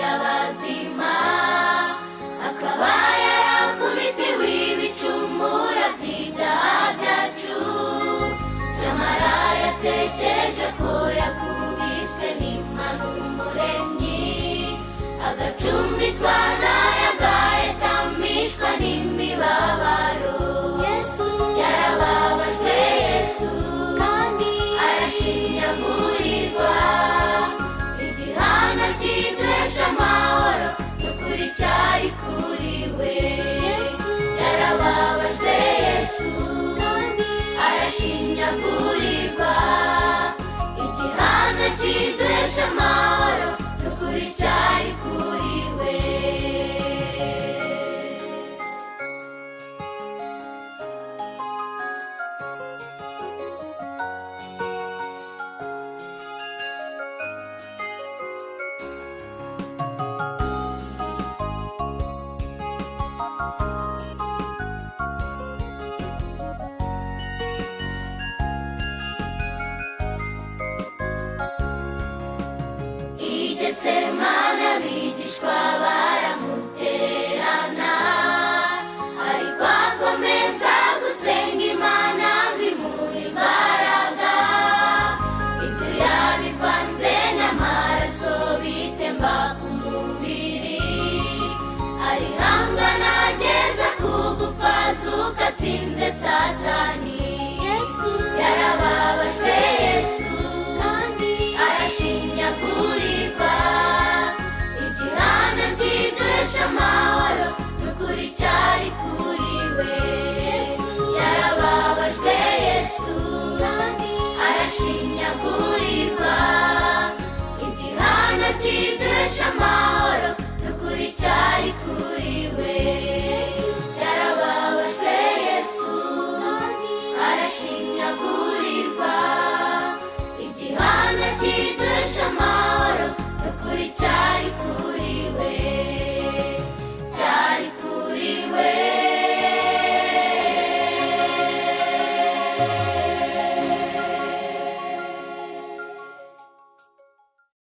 y'abazima, akaba yarakubitiwe ibicumuro by'ibyaha byacu, nyamara yatekereje ko yakubiswe n'Imana Umuremyi, agacumitwa n'akaga, yatamishwa n'imibabaro. Yesu yarababajwe, Yesu kandi arashinyagurirwa, igihano kiduhesha amahoro n'ukuri cyari kuri we. Yesu yarababajwe, Yesu kandi arashinyagurirwa, igihano kiduhesha amahoro n'ukuri cyari kuri we. Getsemane abigishwa baramutererana, ariko akomeza gusenga Imana ngo imuhe imbaraga. Ibyo yabivanze n'amaraso bitemba ku mubiri, arihangana ageza ku gupfa, azuka atsinze Satani. Yesu yarababajwe, Yesu kandi arashinyagurirwa, igihano kiduhesha amahoro n'ukuri cyari kuri we. Yesu yarababajwe, Yesu kandi arashinyagurirwa, igihano kiduhesha amahoro n'ukuri cyari kuri we.